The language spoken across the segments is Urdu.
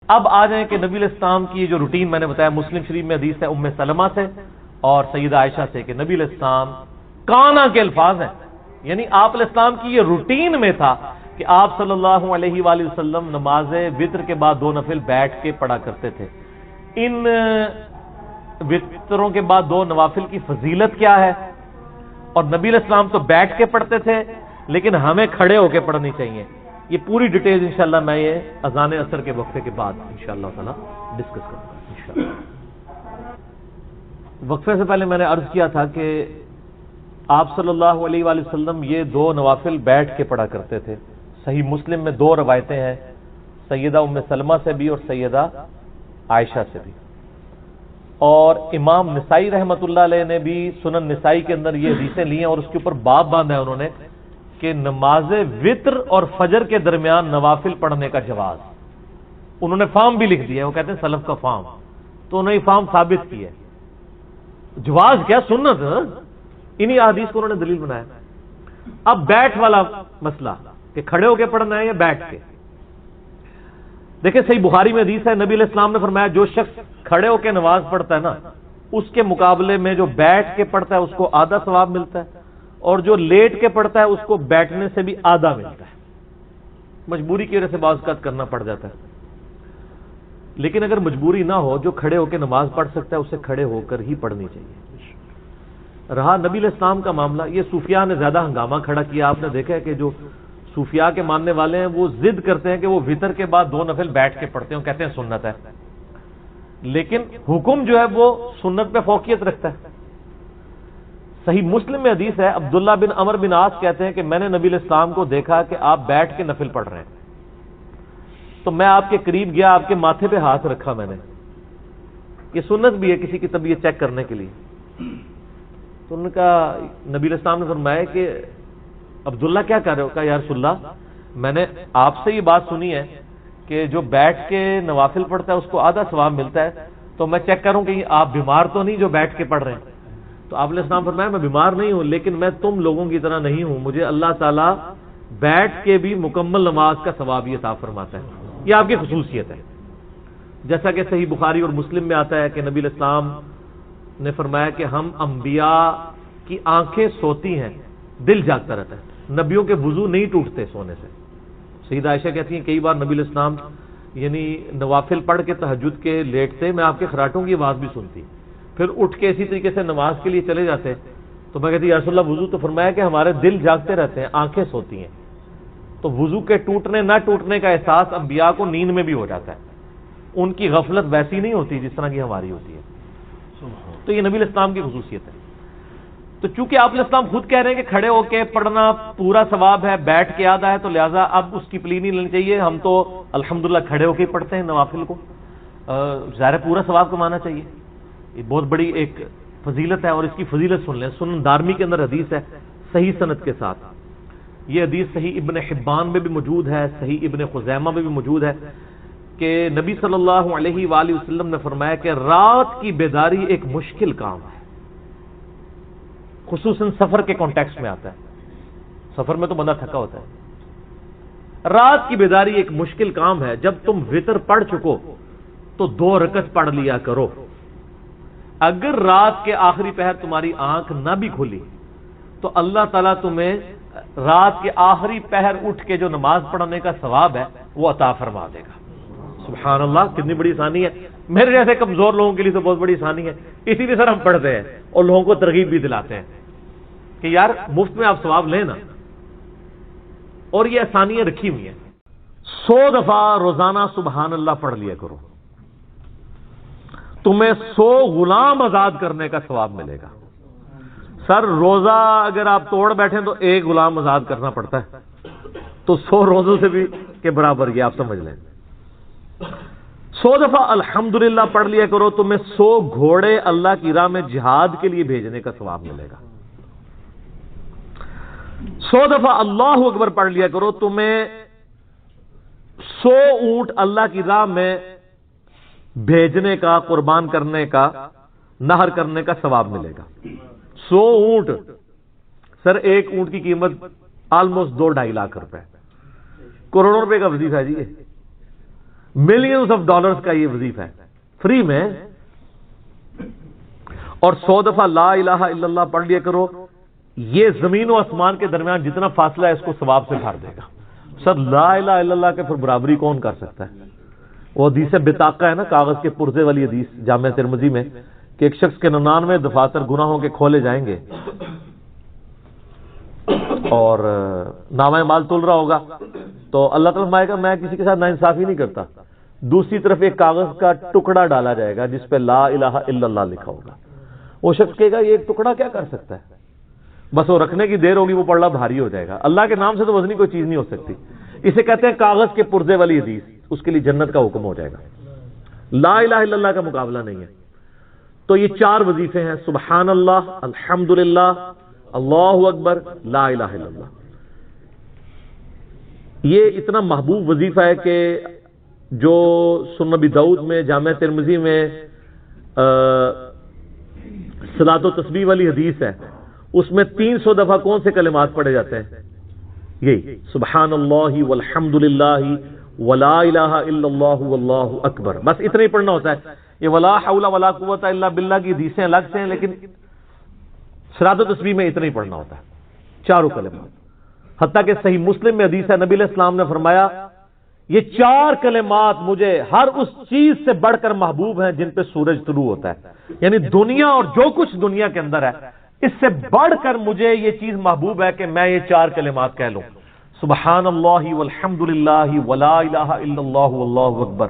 اب آ جائیں کہ نبی علیہ السلام کی جو روٹین میں نے بتایا، مسلم شریف میں حدیث ہے ام سلمہ سے اور سیدہ عائشہ سے کہ نبی علیہ السلام کانا کے الفاظ ہیں، یعنی آپ علیہ السلام کی یہ روٹین میں تھا کہ آپ صلی اللہ علیہ وآلہ وسلم نماز وتر کے بعد 2 نفل بیٹھ کے پڑھا کرتے تھے۔ ان وطروں کے بعد 2 نوافل کی فضیلت کیا ہے؟ اور نبی علیہ السلام تو بیٹھ کے پڑھتے تھے لیکن ہمیں کھڑے ہو کے پڑھنی چاہیے۔ یہ پوری ڈیٹیل انشاءاللہ میں یہ اذان عصر کے وقفے کے بعد انشاءاللہ تعالی ڈسکس کروں گا انشاءاللہ۔ وقفے سے پہلے میں نے عرض کیا تھا کہ آپ صلی اللہ علیہ وآلہ وسلم یہ 2 نوافل بیٹھ کے پڑھا کرتے تھے۔ صحیح مسلم میں 2 روایتیں ہیں، سیدہ ام سلمہ سے بھی اور سیدہ عائشہ سے بھی، اور امام نسائی رحمۃ اللہ علیہ نے بھی سنن نسائی کے اندر یہ حدیثیں لی ہیں اور اس کے اوپر باب باندھا ہے انہوں نے کہ نماز وتر اور فجر کے درمیان نوافل پڑھنے کا جواز۔ انہوں نے فارم بھی لکھ دیا ہے، وہ کہتے ہیں سلف کا فارم، تو انہوں نے یہ فارم ثابت کی ہے۔ جواز کیا، سنت، انہی احادیث کو انہوں نے دلیل بنایا۔ اب بیٹھ والا مسئلہ کہ کھڑے ہو کے پڑھنا ہے یا بیٹھ کے، دیکھیں صحیح بخاری میں حدیث ہے، نبی علیہ السلام نے فرمایا جو شخص کھڑے ہو کے نماز پڑھتا ہے نا، اس کے مقابلے میں جو بیٹھ کے پڑھتا ہے اس کو آدھا ثواب ملتا ہے، اور جو لیٹ کے پڑھتا ہے اس کو بیٹھنے سے بھی آدھا ملتا ہے۔ مجبوری کی وجہ سے بعض اوقات کرنا پڑ جاتا ہے، لیکن اگر مجبوری نہ ہو، جو کھڑے ہو کے نماز پڑھ سکتا ہے اسے کھڑے ہو کر ہی پڑھنی چاہیے۔ رہا نبی علیہ السلام کا معاملہ، یہ صوفیاء نے زیادہ ہنگامہ کھڑا کیا۔ آپ نے دیکھا ہے کہ جو صوفیاء کے ماننے والے ہیں وہ ضد کرتے ہیں کہ وہ وتر کے بعد 2 نفل بیٹھ کے پڑھتے ہیں، کہتے ہیں سنت ہے، لیکن حکم جو ہے وہ سنت پہ فوقیت رکھتا ہے۔ صحیح مسلم میں حدیث ہے، عبداللہ بن عمر بن عاص کہتے ہیں کہ میں نے نبی علیہ السلام کو دیکھا کہ آپ بیٹھ کے نفل پڑھ رہے ہیں، تو میں آپ کے قریب گیا، آپ کے ماتھے پہ ہاتھ رکھا میں نے، یہ سنت بھی ہے کسی کی طبیعت چیک کرنے کے لیے۔ تو ان کا نبی علیہ السلام نے فرمایا کہ عبداللہ کیا کر رہے ہو؟ کہا یا رسول اللہ میں نے آپ سے یہ بات سنی ہے کہ جو بیٹھ کے نوافل پڑھتا ہے اس کو آدھا ثواب ملتا ہے، تو میں چیک کروں کہ آپ بیمار تو نہیں جو بیٹھ کے پڑھ رہے ہیں؟ تو آپ علیہ السلام فرمایا میں بیمار نہیں ہوں، لیکن میں تم لوگوں کی طرح نہیں ہوں، مجھے اللہ تعالیٰ بیٹھ کے بھی مکمل نماز کا ثواب یہ عطا فرماتا ہے، یہ آپ کی خصوصیت ہے۔ جیسا کہ صحیح بخاری اور مسلم میں آتا ہے کہ نبی علیہ السلام نے فرمایا کہ ہم انبیاء کی آنکھیں سوتی ہیں، دل جاگتا رہتا ہے، نبیوں کے وضو نہیں ٹوٹتے سونے سے۔ سیدہ عائشہ کہتی ہیں کئی بار نبی علیہ السلام یعنی نوافل پڑھ کے تہجد کے لیٹتے، میں آپ کے خراٹوں کی آواز بھی سنتی، پھر اٹھ کے اسی طریقے سے نماز کے لیے چلے جاتے، تو میں کہتی یا رسول اللہ وضو؟ تو فرمایا کہ ہمارے دل جاگتے رہتے ہیں، آنکھیں سوتی ہیں، تو وضو کے ٹوٹنے نہ ٹوٹنے کا احساس انبیاء کو نیند میں بھی ہو جاتا ہے، ان کی غفلت ویسی نہیں ہوتی جس طرح کی ہماری ہوتی ہے۔ تو یہ نبی علیہ السلام کی خصوصیت ہے۔ تو چونکہ آپ علیہ السلام خود کہہ رہے ہیں کہ کھڑے ہو کے پڑھنا پورا ثواب ہے، بیٹھ کے آدھا ہے، تو لہٰذا اب اس کی پلی نہیں لینی چاہیے، ہم تو الحمدللہ کھڑے ہو کے ہی پڑھتے ہیں نوافل کو، ظاہر پورا ثواب کمانا چاہیے۔ یہ بہت بڑی ایک فضیلت ہے، اور اس کی فضیلت سن لیں، سنن دارمی کے اندر حدیث ہے صحیح سند کے ساتھ، یہ حدیث صحیح ابن حبان میں بھی موجود ہے، صحیح ابن خزیمہ میں بھی موجود ہے کہ نبی صلی اللہ علیہ وآلہ وسلم نے فرمایا کہ رات کی بیداری ایک مشکل کام ہے، خصوصاً سفر کے کانٹیکسٹ میں آتا ہے، سفر میں تو بندہ تھکا ہوتا ہے، رات کی بیداری ایک مشکل کام ہے، جب تم وتر پڑھ چکو تو 2 رکعت پڑھ لیا کرو، اگر رات کے آخری پہر تمہاری آنکھ نہ بھی کھلی تو اللہ تعالیٰ تمہیں رات کے آخری پہر اٹھ کے جو نماز پڑھنے کا ثواب ہے وہ عطا فرما دے گا۔ سبحان اللہ، کتنی بڑی آسانی ہے، میرے جیسے کمزور لوگوں کے لیے تو بہت بڑی آسانی ہے، اسی لیے سر ہم پڑھتے ہیں اور لوگوں کو ترغیب بھی دلاتے ہیں کہ یار مفت میں آپ ثواب لیں نا، اور یہ آسانیاں رکھی ہوئی ہیں۔ 100 دفعہ روزانہ سبحان اللہ پڑھ لیا کرو، تمہیں 100 غلام آزاد کرنے کا ثواب ملے گا۔ سر روزہ اگر آپ توڑ بیٹھیں تو 1 غلام آزاد کرنا پڑتا ہے، تو 100 روزوں سے بھی کے برابر یہ آپ سمجھ لیں۔ 100 دفعہ الحمدللہ پڑھ لیا کرو، تمہیں 100 گھوڑے اللہ کی راہ میں جہاد کے لیے بھیجنے کا ثواب ملے گا۔ 100 دفعہ اللہ اکبر پڑھ لیا کرو، تمہیں 100 اونٹ اللہ کی راہ میں بھیجنے کا، قربان کرنے کا، نہر کرنے کا ثواب ملے گا۔ 100 اونٹ، سر ایک اونٹ کی قیمت آلموسٹ 2-2.5 لاکھ روپے، کروڑوں روپے کا وظیفہ ہے جی۔ ملینز آف ڈالرز کا یہ وظیفہ ہے فری میں، اور 100 دفعہ لا الہ الا اللہ پڑھ لیا کرو، یہ زمین و آسمان کے درمیان جتنا فاصلہ ہے اس کو ثواب سے بھر دے گا۔ سر لا الہ الا اللہ کے پھر برابری کون کر سکتا ہے؟ وہ حدیث بطاقہ ہے نا، کاغذ کے پرزے والی حدیث جامع ترمذی میں، کہ ایک شخص کے 99 دفاتر گناہوں کے کھولے جائیں گے اور نامہ مال تل رہا ہوگا تو اللہ تعالیٰ فرمائے گا میں کسی کے ساتھ ناانصافی نہیں کرتا، دوسری طرف ایک کاغذ کا ٹکڑا ڈالا جائے گا جس پہ لا الہ الا اللہ لکھا ہوگا، وہ شخص کہے گا یہ ایک ٹکڑا کیا کر سکتا ہے، بس وہ رکھنے کی دیر ہوگی وہ پڑھنا بھاری ہو جائے گا، اللہ کے نام سے تو وزنی کوئی چیز نہیں ہو سکتی، اسے کہتے ہیں کاغذ کے پرزے والی حدیث، اس کے لیے جنت کا حکم ہو جائے گا، لا الہ الا اللہ کا مقابلہ نہیں ہے۔ تو یہ 4 وظیفے ہیں، سبحان اللہ، الحمدللہ، اللہ اکبر، لا الہ الا اللہ۔ یہ اتنا محبوب وظیفہ ہے کہ جو سنن ابی داؤد میں، جامع ترمذی میں صلاۃ و تسبیح والی حدیث ہے، اس میں 300 دفعہ کون سے کلمات پڑھے جاتے ہیں؟ یہی سبحان اللہ والحمدللہ ولا الہ الا اللہ واللہ اکبر، بس اتنا ہی پڑھنا ہوتا ہے۔ یہ ولا حول ولا قوت الا باللہ کی حدیثیں الگ سے ہیں، لیکن صلاۃ و تسبیح میں اتنا ہی پڑھنا ہوتا ہے، 4 کلمات۔ حتیٰ کہ صحیح مسلم میں حدیث ہے، نبی علیہ السلام نے فرمایا یہ 4 کلمات مجھے ہر اس چیز سے بڑھ کر محبوب ہیں جن پہ سورج طلوع ہوتا ہے، یعنی دنیا اور جو کچھ دنیا کے اندر ہے اس سے بڑھ کر مجھے یہ چیز محبوب ہے کہ میں یہ 4 کلمات کہہ لوں، سبحان اللہ والحمدللہ ولا الہ الا اللہ واللہ اکبر۔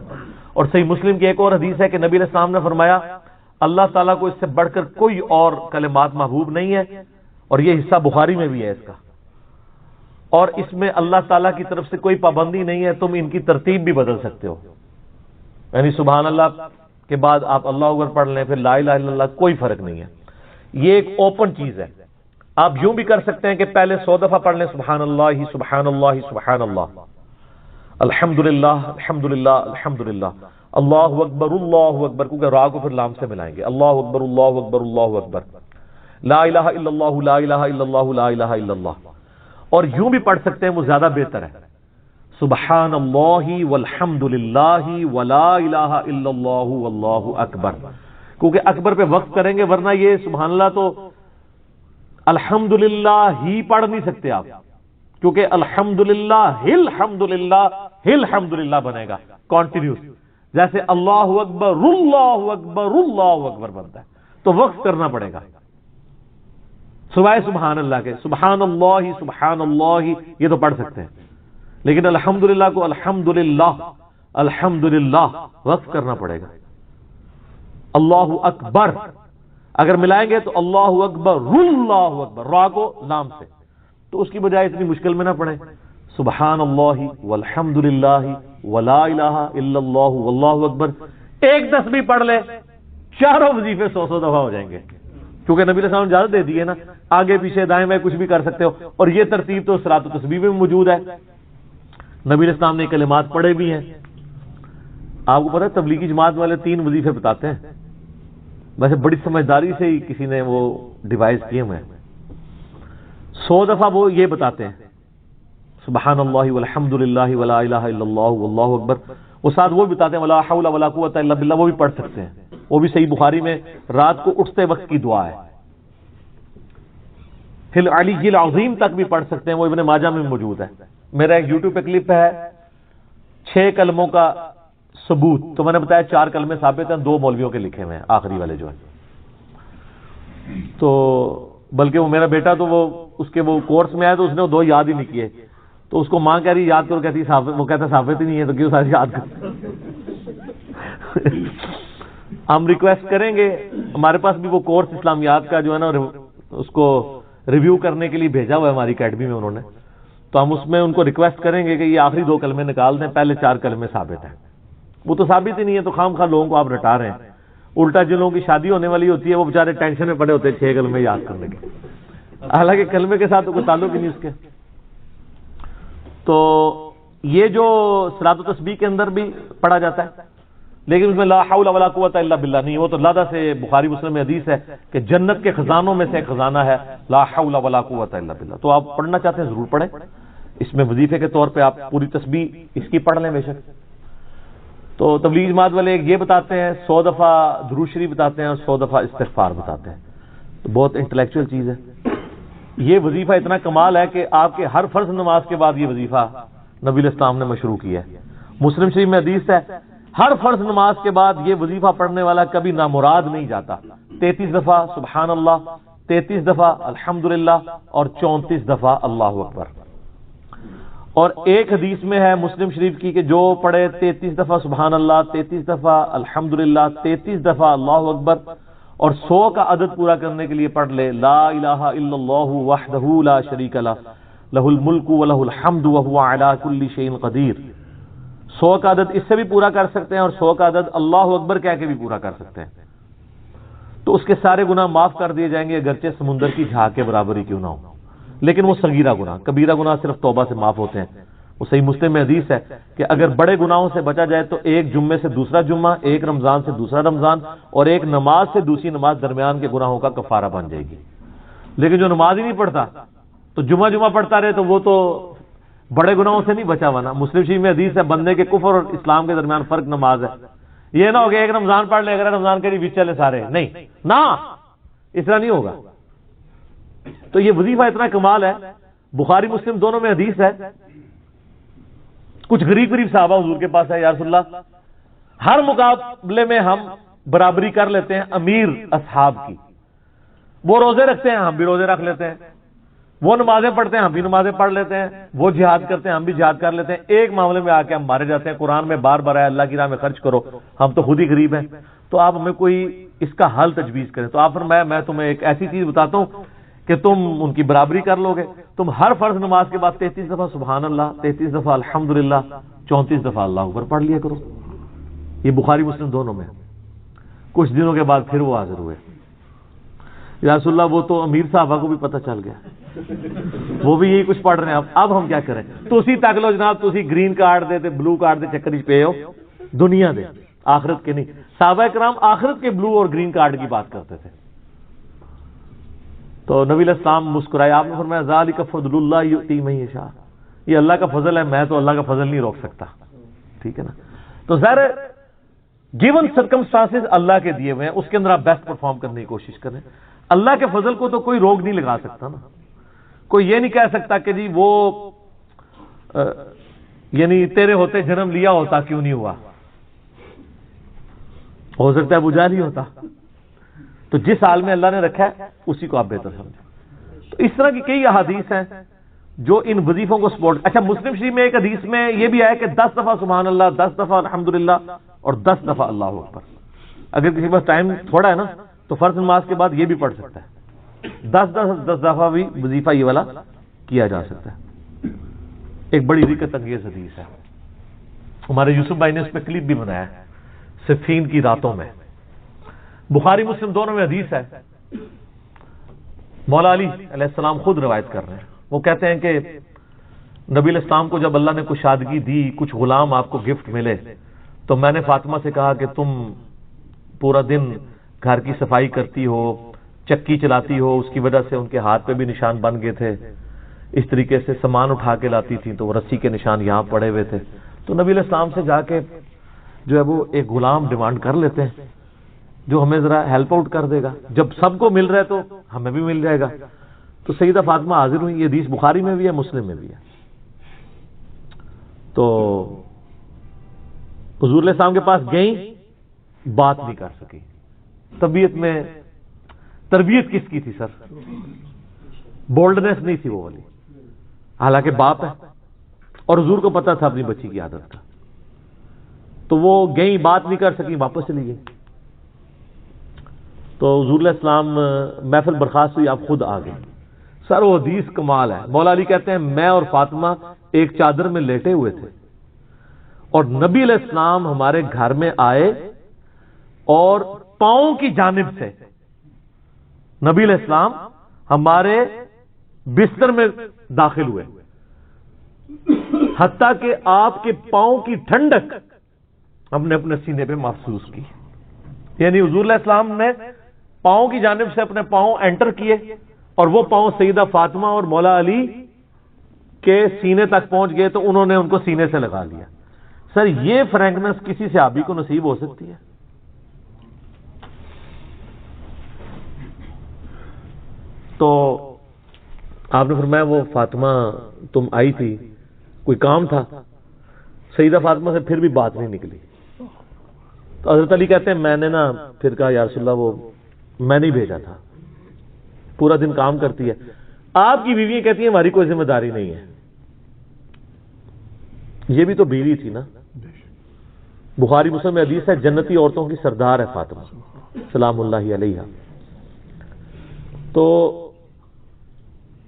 اور صحیح مسلم کی ایک اور حدیث ہے کہ نبی علیہ السلام نے فرمایا اللہ تعالیٰ کو اس سے بڑھ کر کوئی اور کلمات محبوب نہیں ہے، اور یہ حصہ بخاری میں بھی ہے اس کا، اور اس میں اللہ تعالیٰ کی طرف سے کوئی پابندی نہیں ہے، تم ان کی ترتیب بھی بدل سکتے ہو، یعنی سبحان اللہ کے بعد آپ اللہ اکبر پڑھ لیں، پھر لا الہ الا اللہ، کوئی فرق نہیں ہے، یہ ایک اوپن چیز ہے۔ آپ یوں بھی کر سکتے ہیں کہ پہلے 100 دفعہ پڑھ لیں سبحان اللہ سبحان اللہ سبحان اللہ، الحمدللہ الحمدللہ الحمدللہ، اللہ اکبر، کیونکہ را کو پھر لام سے ملائیں گے، اللہ اکبر اللہ اکبر اللہ اکبر، لا الہ الا اللہ لا الہ الا اللہ لا الہ الا اللہ۔ اور یوں بھی پڑھ سکتے ہیں، وہ زیادہ بہتر ہے، سبحان اللہ والحمدللہ ولا الہ الا اللہ واللہ اکبر، کیونکہ اکبر پہ وقت کریں گے، ورنہ یہ سبحان اللہ تو الحمدللہ ہی پڑھ نہیں سکتے آپ، کیونکہ الحمدللہ الحمدللہ الحمدللہ بنے گا کنٹینیوس، جیسے اللہ اکبر اللہ اکبر اللہ اکبر بنتا ہے، تو وقت کرنا پڑے گا سوائے سبحان اللہ کے، سبحان اللہ یہ تو پڑھ سکتے ہیں، لیکن الحمدللہ کو الحمدللہ الحمدللہ وقف کرنا پڑے گا۔ اللہ اکبر اگر ملائیں گے تو اللہ اکبر را کو لام سے، تو اس کی بجائے اتنی مشکل میں نہ پڑھیں، سبحان اللہ والحمدللہ ولا الہ الا اللہ واللہ اکبر، ایک تسبیح پڑھ لے، 4 وظیفے 100 دفعہ ہو جائیں گے، کیونکہ نبی علیہ السلام نے اجازت دے دی ہے نا، آگے پیچھے دائیں بائیں کچھ بھی کر سکتے ہو، اور یہ ترتیب تو صلاۃ و تسبیح میں موجود ہے، نبی علیہ السلام نے کلمات پڑھے بھی ہیں۔ آپ کو پتہ ہے تبلیغی جماعت والے 3 وظیفے بتاتے ہیں، ویسے بڑی سمجھداری سے ہی کسی نے وہ ڈیوائز کیے ہوئے ہیں، 100 دفعہ وہ یہ بتاتے ہیں سبحان اللہ والحمدللہ ولا الہ الا اللہ واللہ اکبر، وہ ساتھ وہ بتاتے ہیں ولا حول ولا قوت الا باللہ، وہ بھی پڑھ سکتے ہیں، وہ بھی صحیح بخاری میں رات کو اٹھتے وقت کی دعا ہے، فی العلی العظیم تک بھی پڑھ سکتے ہیں، وہ ابن ماجہ میں موجود ہے۔ میرا ایک یوٹیوب پہ کلپ ہے 6 کلموں کا ثبوت، تو میں نے بتایا 4 کلمے ثابت ہیں، 2 مولویوں کے لکھے ہوئے ہیں، آخری والے جو ہیں، تو بلکہ وہ میرا بیٹا تو وہ اس کے وہ کورس میں آیا تو اس نے وہ 2 یاد ہی نہیں کیے، تو اس کو ماں کہہ رہی یاد کرو، کہتی وہ کہتا ثابت ہی نہیں ہے تو کیوں ساری یاد کر۔ ہم ریکویسٹ کریں گے، ہمارے پاس بھی وہ کورس اسلامیات کا جو ہے نا اس کو ریویو کرنے کے لیے بھیجا ہوا ہے ہماری اکیڈمی میں انہوں نے، تو ہم اس میں ان کو ریکویسٹ کریں گے کہ یہ آخری 2 کلمے نکال دیں، پہلے 4 کلمے ثابت ہیں، وہ تو ثابت ہی نہیں ہے، تو خام خواہ لوگوں کو آپ رٹا رہے ہیں، الٹا جن لوگوں کی شادی ہونے والی ہوتی ہے وہ بیچارے ٹینشن میں پڑے ہوتے ہیں 6 کلمے یاد کرنے کے، حالانکہ کلمے کے ساتھ تو کوئی تعلق ہی نہیں اس کے۔ تو یہ جو صلاۃ و تسبیح کے اندر بھی پڑھا جاتا ہے، لیکن اس میں لا حول ولا قوت الا باللہ نہیں، وہ تو لادہ سے بخاری مسلم میں حدیث ہے کہ جنت کے خزانوں میں سے ایک خزانہ ہے لا حول ولا قوت الا باللہ، تو آپ پڑھنا چاہتے ہیں ضرور پڑھیں، اس میں وظیفے کے طور پہ آپ پوری تسبیح اس کی پڑھ لیں بے شک۔ تو تبلیغ جماعت والے یہ بتاتے ہیں 100 دفعہ درود شریف بتاتے ہیں اور 100 دفعہ استغفار بتاتے ہیں. تو بہت انٹلیکچوئل چیز ہے. یہ وظیفہ اتنا کمال ہے کہ آپ کے ہر فرض نماز کے بعد یہ وظیفہ نبی علیہ السلام نے مشروع کیا ہے. مسلم شریف میں حدیث ہے ہر فرض نماز کے بعد یہ وظیفہ پڑھنے والا کبھی نامراد نہیں جاتا. 33 دفعہ سبحان اللہ، 33 دفعہ الحمدللہ اور 34 دفعہ اللہ اکبر. اور ایک حدیث میں ہے مسلم شریف کی کہ جو پڑھے 33 دفعہ سبحان اللہ، 33 دفعہ الحمدللہ، 33 دفعہ اللہ اکبر اور 100 کا عدد پورا کرنے کے لیے پڑھ لے لا الہ الا اللہ وحدہ لا شریک لہ لہ الملک ولہ الحمد وہو علی کل شیء قدیر. 100 کا عدد اس سے بھی پورا کر سکتے ہیں اور 100 کا عدد اللہ اکبر کہہ کے بھی پورا کر سکتے ہیں. تو اس کے سارے گناہ معاف کر دیے جائیں گے اگرچہ سمندر کی جھاگ کے برابر ہی کیوں نہ ہو. لیکن وہ صغیرہ گناہ، کبیرہ گناہ صرف توبہ سے معاف ہوتے ہیں. وہ صحیح مسلم میں حدیث ہے کہ اگر بڑے گناہوں سے بچا جائے تو ایک جمعے سے دوسرا جمعہ، ایک رمضان سے دوسرا رمضان اور ایک نماز سے دوسری نماز درمیان کے گناہوں کا کفارہ بن جائے گی. لیکن جو نماز ہی نہیں پڑھتا تو جمعہ پڑھتا رہے تو وہ تو بڑے گناہوں سے نہیں بچا ہوا نا. مسلم شریف میں حدیث ہے بندے کے کفر اور اسلام کے درمیان فرق نماز ہے. یہ نہ ہو کہ ایک رمضان پڑھ لے اگر رمضان کے بھی چلے سارے، نہیں نہ، اس طرح نہیں ہوگا. تو یہ وظیفہ اتنا کمال ہے. بخاری مسلم دونوں میں حدیث ہے کچھ غریب صحابہ حضور کے پاس ہے، یا رسول اللہ ہر مقابلے میں ہم برابری کر لیتے ہیں امیر اصحاب کی. وہ روزے رکھتے ہیں ہم بھی روزے رکھ لیتے ہیں، وہ نمازیں پڑھتے ہیں ہم بھی نمازیں پڑھ لیتے ہیں، وہ جہاد کرتے ہیں ہم بھی جہاد کر لیتے ہیں. ایک معاملے میں آ کے ہم مارے جاتے ہیں. قرآن میں بار بار ہے اللہ کی راہ میں خرچ کرو، ہم تو خود ہی غریب ہیں. تو آپ ہمیں کوئی اس کا حل تجویز کریں. تو آپ فرمایا میں تمہیں ایک ایسی چیز بتاتا ہوں کہ تم ان کی برابری کر لو گے. تم ہر فرض نماز کے بعد 33 دفعہ سبحان اللہ، 33 دفعہ الحمدللہ، 34 دفعہ اللہ اکبر پڑھ لیا کرو. یہ بخاری مسلم دونوں میں. کچھ دنوں کے بعد پھر وہ حاضر ہوئے. یا رسول اللہ وہ تو امیر صحابہ کو بھی پتہ چل گیا، وہ بھی یہی کچھ پڑھ رہے ہیں. اب ہم کیا کریں؟ تو اسی تک لو جناب، تو اسی گرین کارڈ دے تے بلو کارڈ دے چکر پہ ہو، دنیا دے آخرت کے نہیں. صحابہ کرام آخرت کے بلو اور گرین کارڈ کی بات کرتے تھے. تو نبی علیہ السلام مسکرائے. آپ نے فرمایا ذالک فضل اللہ یؤتی من یشاء، یہ اللہ کا فضل ہے، میں تو اللہ کا فضل نہیں روک سکتا. ٹھیک ہے نا. تو ظاہر گیون سرکمسٹانسز اللہ کے دیے ہوئے ہیں، اس کے اندر آپ بیسٹ پرفارم کرنے کی کوشش کریں. اللہ کے فضل کو تو کوئی روک نہیں لگا سکتا نا. کوئی یہ نہیں کہہ سکتا کہ جی وہ یعنی تیرے ہوتے جنم لیا ہوتا کیوں نہیں ہوا. ہو سکتا ہے ابو جہل ہی ہوتا. تو جس حال میں اللہ نے رکھا ہے اسی کو آپ بہتر سمجھیں. تو اس طرح کی کئی احادیث ہیں جو ان وظیفوں کو سپورٹ. اچھا مسلم شریف میں ایک حدیث میں یہ بھی آیا کہ 10 دفعہ سبحان اللہ، 10 دفعہ الحمدللہ اور 10 دفعہ اللہ اکبر. اگر کسی کے پاس ٹائم تھوڑا ہے نا تو فرض نماز کے بعد یہ بھی پڑھ سکتا ہے. 10 دفعہ بھی وظیفہ یہ والا کیا جا سکتا ہے. ایک بڑی رکت انگیز حدیث ہے. ہمارے یوسف بھائی نے اس پہ کلپ بھی بنایا ہے صفین کی راتوں میں. بخاری مسلم دونوں میں حدیث ہے. مولا علی علیہ السلام خود روایت کر رہے ہیں. وہ کہتے ہیں کہ نبی علیہ السلام کو جب اللہ نے کشادگی دی، کچھ غلام آپ کو گفٹ ملے، تو میں نے فاطمہ سے کہا کہ تم پورا دن گھر کی صفائی کرتی ہو، چکی چلاتی ہو، اس کی وجہ سے ان کے ہاتھ پہ بھی نشان بن گئے تھے. اس طریقے سے سامان اٹھا کے لاتی تھی تو وہ رسی کے نشان یہاں پڑے ہوئے تھے. تو نبی علیہ السلام سے جا کے جو ہے وہ ایک غلام ڈیمانڈ کر لیتے ہیں جو ہمیں ذرا ہیلپ آؤٹ کر دے گا. جب سب کو مل رہا ہے تو ہمیں بھی مل جائے گا. تو سیدہ فاطمہ حاضر ہوئی. یہ حدیث بخاری میں بھی ہے، مسلم میں بھی ہے. تو حضور علیہ السلام کے پاس گئیں، بات نہیں کر سکی. طبیعت میں تربیت کس کی تھی سر؟ بولڈنس نہیں تھی وہ والی. حالانکہ باپ ہے اور حضور کو پتا تھا اپنی بچی کی عادت کا. تو وہ گئیں، بات نہیں کر سکی، واپس چلی گئی. تو حضور علیہ السلام محفل برخاست ہوئی، آپ خود آ گئے. سر وہ حدیث کمال ہے. مولا علی کہتے ہیں میں اور فاطمہ ایک چادر میں لیٹے ہوئے تھے اور نبی علیہ السلام ہمارے گھر میں آئے اور پاؤں کی جانب سے نبی علیہ السلام ہمارے بستر میں داخل ہوئے، حتیٰ کہ آپ کے پاؤں کی ٹھنڈک ہم نے اپنے سینے پہ محسوس کی. یعنی حضور علیہ السلام نے پاؤں کی جانب سے اپنے پاؤں انٹر کیے اور وہ پاؤں سیدہ فاطمہ اور مولا علی کے سینے تک پہنچ گئے تو انہوں نے ان کو سینے سے لگا لیا. سر یہ فرینکنس کسی صحابی کو نصیب ہو سکتی ہے؟ تو آپ نے فرمایا وہ فاطمہ تم آئی تھی، کوئی کام تھا؟ سیدہ فاطمہ سے پھر بھی بات نہیں نکلی. تو حضرت علی کہتے ہیں میں نے نا پھر کہا یا رسول اللہ وہ میں نہیں بھیجا تھا، پورا دن کام کرتی ہے. آپ کی بیویاں کہتی ہیں ہماری کوئی ذمہ داری نہیں ہے. یہ بھی تو بیوی تھی نا. بخاری مسلم میں حدیث ہے جنتی عورتوں کی سردار ہے فاطمہ سلام اللہ علیہا. تو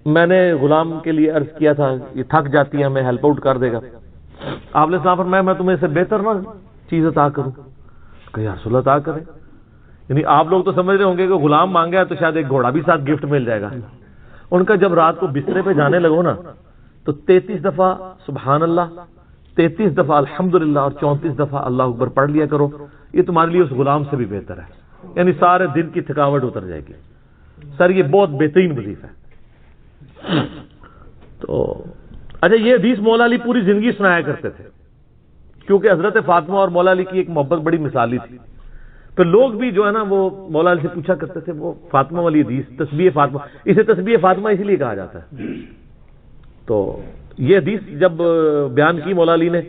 میں نے غلام کے لیے عرض کیا تھا یہ تھک جاتی ہے ہمیں ہیلپ آؤٹ کر دے گا. آپ نے صاحب فرمایا میں تمہیں سے بہتر نا چیز عطا کروں. کہ یا رسول اللہ عطا کریں. یعنی آپ لوگ تو سمجھ رہے ہوں گے کہ غلام مانگا تو شاید ایک گھوڑا بھی ساتھ گفٹ مل جائے گا. ان کا جب رات کو بسترے پہ جانے لگو نا تو 33 دفعہ سبحان اللہ، 33 دفعہ الحمدللہ اور 34 دفعہ اللہ اکبر پڑھ لیا کرو. یہ تمہارے لیے اس غلام سے بھی بہتر ہے. یعنی سارے دن کی تھکاوٹ اتر جائے گی. سر یہ بہت بہترین وظیفہ ہے. تو اچھا یہ حدیث مولا علی پوری زندگی سنایا کرتے تھے کیونکہ حضرت فاطمہ اور مولا علی کی ایک محبت بڑی مثالی تھی. پھر لوگ بھی جو ہے نا وہ مولا علی سے پوچھا کرتے تھے وہ فاطمہ والی حدیث تسبیح فاطمہ، اسے تسبیح فاطمہ اسی لیے کہا جاتا ہے. تو یہ حدیث جب بیان کی مولا علی نے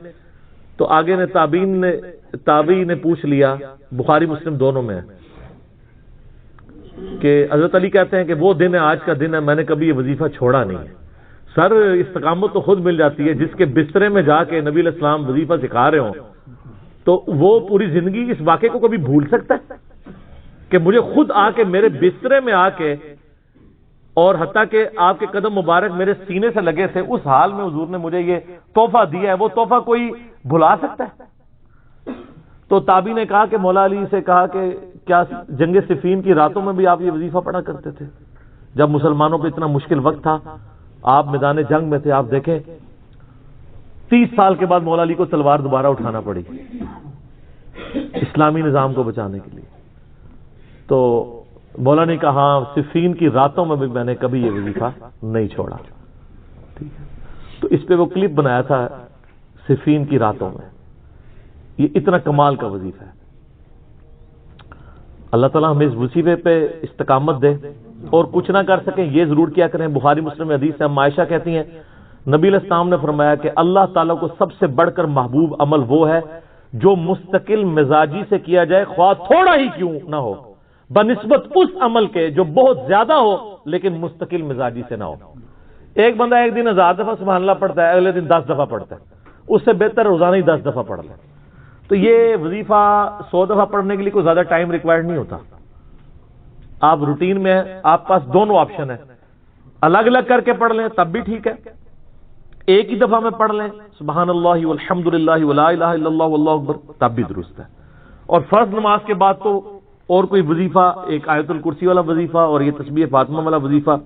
تو آگے نے تابعین نے پوچھ لیا، بخاری مسلم دونوں میں ہے کہ حضرت علی کہتے ہیں کہ وہ دن ہے آج کا دن ہے میں نے کبھی یہ وظیفہ چھوڑا نہیں ہے. سر استقامت تو خود مل جاتی ہے. جس کے بسترے میں جا کے نبی علیہ السلام وظیفہ سکھا رہے ہوں تو وہ پوری زندگی اس واقعے کو کبھی بھول سکتا ہے کہ مجھے خود آ کے میرے بسترے میں آ کے اور حتیٰ کہ آپ کے قدم مبارک میرے سینے سے لگے تھے اس حال میں حضور نے مجھے یہ تحفہ دیا ہے، وہ تحفہ کوئی بھلا سکتا ہے؟ تو تابعی نے کہا کہ مولا علی سے کہا کہ کیا جنگ صفین کی راتوں میں بھی آپ یہ وظیفہ پڑھا کرتے تھے جب مسلمانوں پہ اتنا مشکل وقت تھا، آپ میدان جنگ میں تھے. آپ دیکھیں 30 سال کے بعد مولا علی کو تلوار دوبارہ اٹھانا پڑی اسلامی نظام کو بچانے کے لیے. تو مولا نے کہا ہاں صفین کی راتوں میں بھی میں نے کبھی یہ وظیفہ نہیں چھوڑا. ٹھیک ہے. تو اس پہ وہ کلپ بنایا تھا صفین کی راتوں میں. یہ اتنا کمال کا وظیفہ ہے. اللہ تعالیٰ ہمیں اس وظیفے پہ استقامت دے اور کچھ نہ کر سکیں یہ ضرور کیا کریں. بخاری مسلم میں حدیث ہے عائشہ کہتی ہیں نبی علیہ السلام نے فرمایا کہ اللہ تعالیٰ کو سب سے بڑھ کر محبوب عمل وہ ہے جو مستقل مزاجی سے کیا جائے خواہ تھوڑا ہی کیوں نہ ہو، بنسبت اس عمل کے جو بہت زیادہ ہو لیکن مستقل مزاجی سے نہ ہو. ایک بندہ ایک دن 1000 دفعہ سبحان اللہ پڑھتا ہے، اگلے دن 10 دفعہ پڑھتا ہے، اس سے بہتر روزانہ ہی 10 دفعہ پڑھ لے. تو یہ وظیفہ 100 دفعہ پڑھنے کے لیے کوئی زیادہ ٹائم ریکوائرڈ نہیں ہوتا. آپ روٹین میں ہیں، آپ پاس دونوں آپشن ہیں. الگ الگ کر کے پڑھ لیں تب بھی ٹھیک ہے، ایک ہی دفعہ میں پڑھ لیں سبحان اللہ والحمد للہ ولا الہ الا اللہ واللہ اکبر تب بھی درست ہے. اور فرض نماز کے بعد تو اور کوئی وظیفہ، ایک آیت الکرسی والا وظیفہ اور یہ تسبیح فاطمہ والا وظیفہ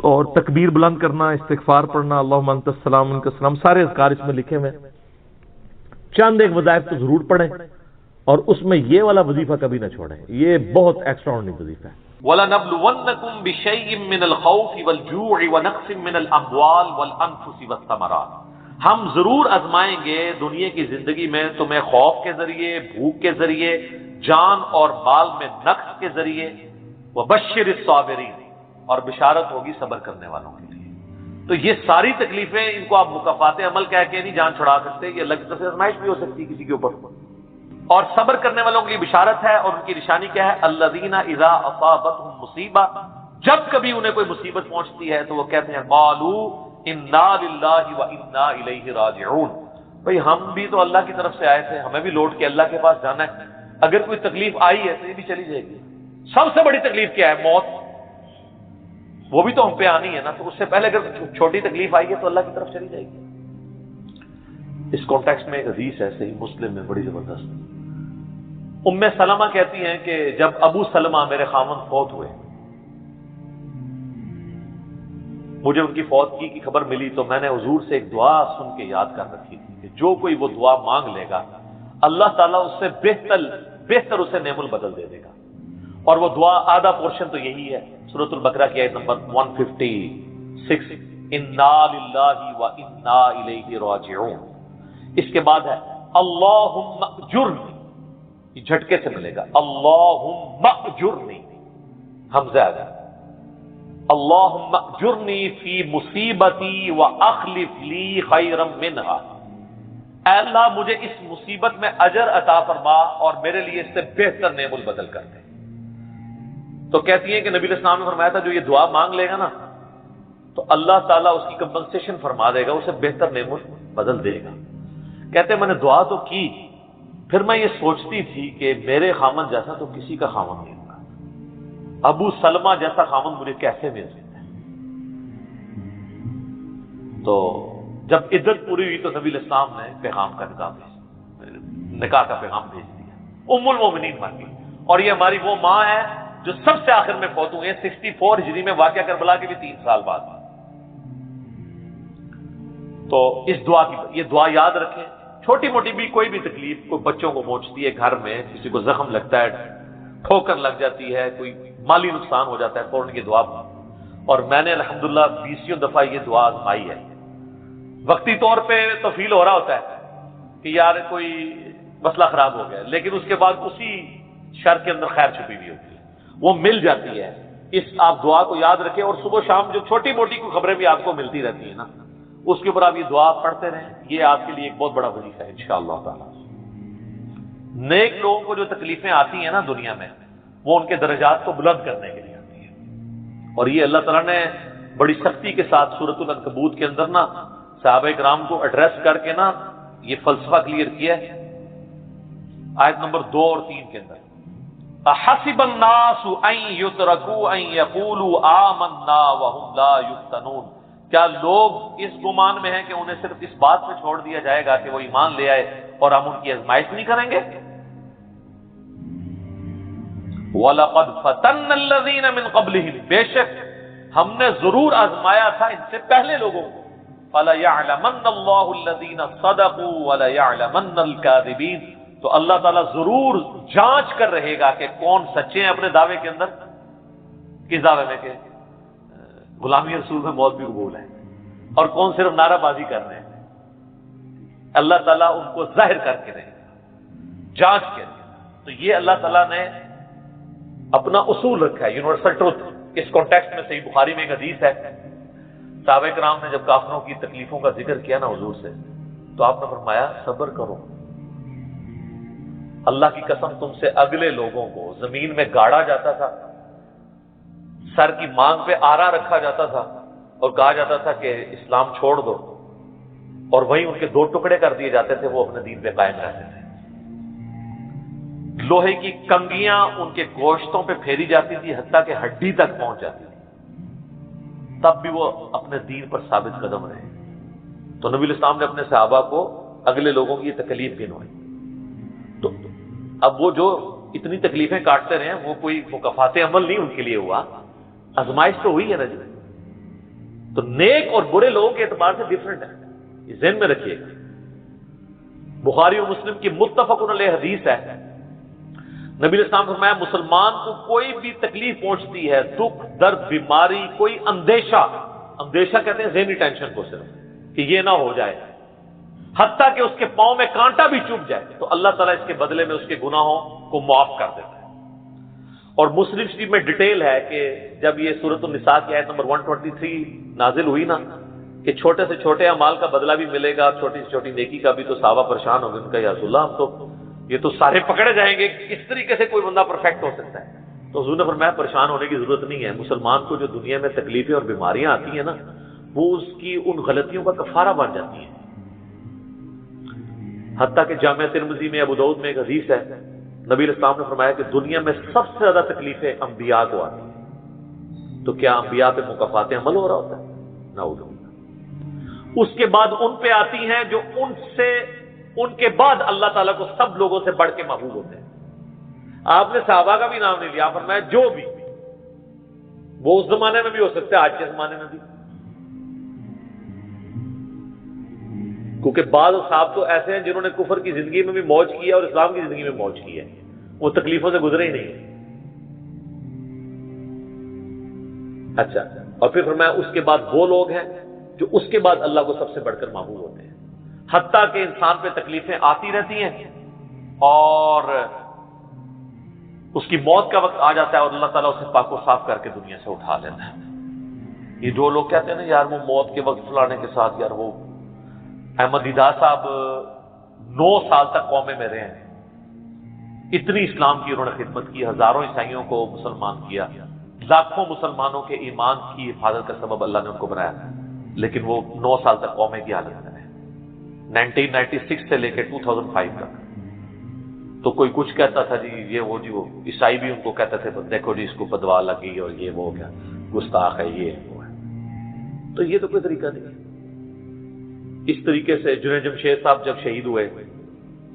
اور تکبیر بلند کرنا، استغفار پڑھنا، اللہم انت السلام منک السلام، سارے اذکار اس میں لکھے ہوئے. چند ایک وظائف تو ضرور پڑھیں اور اس میں یہ والا وظیفہ کبھی نہ چھوڑیں. یہ بہت ایکسٹرا آرڈنری وظیفہ ہے. وَلَنَبْلُوَنَّكُمْ بِشَيْءٍ مِّنَ الْخَوْفِ وَالْجُوعِ وَنَقْصٍ مِّنَ الْأَمْوَالِ وَالْأَنفُسِ وَالثَّمَرَاتِ. ہم ضرور آزمائیں گے دنیا کی زندگی میں تمہیں خوف کے ذریعے، بھوک کے ذریعے، جان اور مال میں نقص کے ذریعے. وَبَشِّرِ الصَّابِرِينَ، اور بشارت ہوگی صبر کرنے والوں کے لیے. تو یہ ساری تکلیفیں ان کو آپ مکافات عمل کہہ کے نہیں جان چھڑا سکتے، یہ الگ طرح سے آزمائش بھی ہو سکتی ہے کسی کے اوپر. اور صبر کرنے والوں کے لیے بشارت ہے، اور ان کی نشانی کیا ہے؟ الذین اذا اصابتهم مصیبہ، جب کبھی انہیں کوئی مصیبت پہنچتی ہے تو وہ کہتے ہیں قالوا انا للہ وانا الیہ راجعون. بھئی ہم بھی تو اللہ کی طرف سے آئے تھے، ہمیں بھی لوٹ کے اللہ کے پاس جانا ہے. اگر کوئی تکلیف آئی ہے تو یہ بھی چلی جائے گی. سب سے بڑی تکلیف کیا ہے؟ موت. وہ بھی تو ہم پہ آنی ہے نا. تو اس سے پہلے اگر چھوٹی تکلیف آئی ہے تو اللہ کی طرف چلی جائے گی. اس کانٹیکسٹ میں ایک حدیث ہے صحیح مسلم میں بڑی زبردست. ام سلمہ کہتی ہیں کہ جب ابو سلمہ میرے خاوند فوت ہوئے، مجھے ان کی فوتگی کی خبر ملی تو میں نے حضور سے ایک دعا سن کے یاد کر رکھی تھی کہ جو کوئی وہ دعا مانگ لے گا اللہ تعالیٰ اس سے بہتر اسے نعم البدل دے دے گا. اور وہ دعا آدھا پورشن تو یہی ہے، سورۃ البقرہ کی آیت نمبر 156 انا للہ و انا الیہ راجعون. اس کے بعد ہے اللہم اجرنی، یہ جھٹکے سے ملے گا، اللہم اجرنی، حمزہ آ گیا، اللہم اجرنی فی مصیبتی واخلف لی خیرا منہا، اے اللہ مجھے اس مصیبت میں اجر عطا فرما اور میرے لیے اس سے بہتر نعم البدل کر دے. تو کہتی ہیں کہ نبی علیہ السلام نے فرمایا تھا جو یہ دعا مانگ لے گا نا تو اللہ تعالیٰ اس کی کمپنسیشن فرما دے گا، اسے بہتر نعم البدل دے گا. کہتے ہیں میں نے دعا تو کی، پھر میں یہ سوچتی تھی کہ میرے خامن جیسا تو کسی کا خامن نہیں ہوگا، ابو سلمہ جیسا خامن مجھے کیسے مل سکتا ہے. تو جب عدت پوری ہوئی تو نبی علیہ السلام نے پیغام کا نکاح کا پیغام بھیج دیا، ام المومنین بن گئی. اور یہ ہماری وہ ماں ہے جو سب سے آخر میں فوت ہوئے ہیں 64 ہجری میں، واقعہ کربلا کے بھی 3 سال بعد. تو اس دعا کی یہ دعا یاد رکھیں. چھوٹی موٹی بھی کوئی بھی تکلیف، کوئی بچوں کو موچتی ہے گھر میں، کسی کو زخم لگتا ہے، ٹھوکر لگ جاتی ہے، کوئی مالی نقصان ہو جاتا ہے، فوراً یہ دعا. اور میں نے الحمدللہ 20 دفعہ یہ دعا آزمائی ہے. وقتی طور پہ تو فیل ہو رہا ہوتا ہے کہ یار کوئی مسئلہ خراب ہو گیا، لیکن اس کے بعد اسی شر کے اندر خیر چھپی ہوئی ہوتی ہے، وہ مل جاتی ہے. اس آپ دعا کو یاد رکھیں اور صبح شام جو چھوٹی موٹی کوئی خبریں بھی آپ کو ملتی رہتی ہیں نا، اس کے اوپر آپ یہ دعا پڑھتے رہیں. یہ آپ کے لیے ایک بہت بڑا وظیفہ ہے انشاءاللہ تعالی. نیک لوگوں کو جو تکلیفیں آتی ہیں نا دنیا میں، وہ ان کے درجات کو بلند کرنے کے لیے آتی ہیں. اور یہ اللہ تعالیٰ نے بڑی سختی کے ساتھ سورۃ العنکبوت کے اندر نا صحابہ کرام کو ایڈریس کر کے نا یہ فلسفہ کلیئر کیا ہے. آیت نمبر 2 اور 3 کے اندر احسب الناس ان یترکوا ان یقولوا آمنا وهم لا یفتنون، کیا لوگ اس گمان میں ہیں کہ انہیں صرف اس بات پہ چھوڑ دیا جائے گا کہ وہ ایمان لے آئے اور ہم ان کی آزمائش نہیں کریں گے؟ وَلَقَدْ فَتَنَّ الَّذِينَ مِنْ قَبْلِهِمْ، بے شک ہم نے ضرور آزمایا تھا ان سے پہلے لوگوں کو. فَلَيَعْلَمَنَّ اللَّهُ الَّذِينَ صَدَقُوا وَلَيَعْلَمَنَّ الْكَاذِبِينَ، تو اللہ تعالیٰ ضرور جانچ کر رہے گا کہ کون سچے ہیں اپنے دعوے کے اندر. کس دعوے میں کہ غلامی رسول میں موت بھی قبول ہے، اور کون صرف نعرہ بازی کر رہے ہیں. اللہ تعالیٰ ان کو ظاہر کر کے رہے گا، جانچ کے. تو یہ اللہ تعالیٰ نے اپنا اصول رکھا ہے، یونیورسل ٹروتھ. اس کانٹیکسٹ میں صحیح بخاری میں ایک حدیث ہے، صحابہ کرام نے جب کافروں کی تکلیفوں کا ذکر کیا نا حضور سے، تو آپ نے فرمایا صبر کرو، اللہ کی قسم تم سے اگلے لوگوں کو زمین میں گاڑا جاتا تھا، سر کی مانگ پہ آرا رکھا جاتا تھا اور کہا جاتا تھا کہ اسلام چھوڑ دو، اور وہیں ان کے 2 ٹکڑے کر دیے جاتے تھے، وہ اپنے دین پہ قائم رہتے تھے. لوہے کی کنگیاں ان کے گوشتوں پہ پھیری جاتی تھی حتیٰ کہ ہڈی تک پہنچ جاتی تھی، تب بھی وہ اپنے دین پر ثابت قدم رہے. تو نبی علیہ السلام نے اپنے صحابہ کو اگلے لوگوں کی یہ تکلیف گنوائی. تو اب وہ جو اتنی تکلیفیں کاٹتے رہے وہ کوئی مکافات عمل نہیں ان کے لیے ہوا، آزمائش تو ہوئی ہے نا جی. تو نیک اور برے لوگوں کے اعتبار سے ڈفرنٹ ہے، یہ ذہن میں رکھیے گا. بخاری اور مسلم کی متفق علیہ حدیث ہے، نبی علیہ السلام نے فرمایا مسلمان کو کوئی بھی تکلیف پہنچتی ہے، دکھ درد بیماری، کوئی اندیشہ کہتے ہیں ذہنی ٹینشن کو صرف کہ یہ نہ ہو جائے، حتیٰ کہ اس کے پاؤں میں کانٹا بھی چبھ جائے، تو اللہ تعالیٰ اس کے بدلے میں اس کے گناہوں کو معاف کر دیتا ہے. اور مسلم شریف میں ڈیٹیل ہے کہ جب یہ سورۃ النساء کی آیت نمبر 123 نازل ہوئی نا کہ چھوٹے سے چھوٹے اعمال کا بدلہ بھی ملے گا، چھوٹی سے چھوٹی نیکی کا بھی، تو صحابہ پریشان ہو گئے. ان کا یا رسول اللہ ہم تو یہ تو سارے پکڑے جائیں گے، کس طریقے سے کوئی بندہ پرفیکٹ ہو سکتا ہے؟ تو حضور نے فرمایا پریشان ہونے کی ضرورت نہیں ہے. مسلمان کو جو دنیا میں تکلیفیں اور بیماریاں آتی ہیں نا، وہ اس کی ان غلطیوں کا کفارہ بن جاتی ہیں. حتیٰ کہ جامعہ ترمذی میں ابو داؤد میں ایک حدیث ہے، نبی علیہ السلام نے فرمایا کہ دنیا میں سب سے زیادہ تکلیفیں انبیاء کو آتی ہیں. تو کیا انبیاء پہ مکافات عمل ہو رہا ہوتا ہے؟ نعوذ باللہ. اس کے بعد ان پہ آتی ہیں جو ان کے بعد اللہ تعالیٰ کو سب لوگوں سے بڑھ کے محبوب ہوتے ہیں. آپ نے صحابہ کا بھی نام نہیں لیا، فرمایا جو بھی، وہ اس زمانے میں بھی ہو سکتا ہے، آج کے زمانے میں بھی، کیونکہ بعض صحابہ تو ایسے ہیں جنہوں نے کفر کی زندگی میں بھی موج کی ہے اور اسلام کی زندگی میں موج کی ہے، وہ تکلیفوں سے گزرے ہی نہیں. اچھا، اور پھر فرمایا اس کے بعد وہ لوگ ہیں جو اس کے بعد اللہ کو سب سے بڑھ کر محبوب ہوتے ہیں، حتیٰ کہ انسان پہ تکلیفیں آتی رہتی ہیں اور اس کی موت کا وقت آ جاتا ہے اور اللہ تعالیٰ اسے پاک و صاف کر کے دنیا سے اٹھا لیتا ہے۔ یہ جو لوگ کہتے ہیں نا یار وہ موت کے وقت فلانے کے ساتھ، یار وہ احمد دیدار صاحب 9 سال تک قومے میں رہے ہیں، اتنی اسلام کی انہوں نے خدمت کی، ہزاروں عیسائیوں کو مسلمان کیا، لاکھوں مسلمانوں کے ایمان کی حفاظت کا سبب اللہ نے ان کو بنایا، لیکن وہ 9 سال تک قومے کی حالت میں رہے، 1996 سے لے کے 2005 تک۔ تو کوئی کچھ کہتا تھا جی وہ عیسائی بھی ان کو کہتے تھے دیکھو جی اس کو بدوا لگی اور یہ وہ کیا گستاخ ہے، یہ وہ ہے۔ تو یہ تو کوئی طریقہ نہیں ہے۔ اس طریقے سے جنید جمشید صاحب جب شہید ہوئے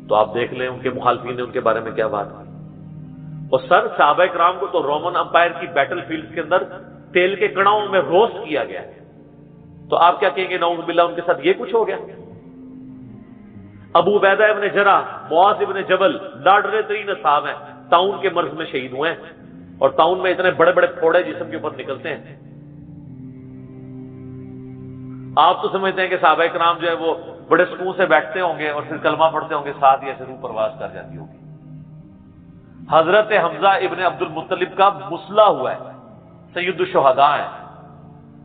تو آپ دیکھ لیں ان کے مخالفین نے ان کے بارے میں کیا بات کی، اور سر صحابہ کرام کو تو رومن امپائر کی بیٹل فیلڈ کے اندر تیل کے کڑاؤں میں روسٹ کیا گیا، تو آپ کیا کہیں گے نعوذ باللہ ان کے ساتھ یہ کچھ ہو گیا؟ ابو عبیدہ ابن جرح، معاذ ابن جبل لاڈرے ترین اصحاب ہیں، طاعون کے مرض میں شہید ہوئے ہیں، اور طاعون میں اتنے بڑے بڑے پھوڑے جسم کے اوپر نکلتے ہیں۔ آپ تو سمجھتے ہیں کہ صحابہ کرام جو ہے وہ بڑے سکون سے بیٹھتے ہوں گے اور پھر کلمہ پڑھتے ہوں گے، ساتھ ہی ایسے روح پرواز کر جاتی ہوگی۔ حضرت حمزہ ابن عبد المطلب کا مسلح ہوا ہے، سید الشہداء ہیں۔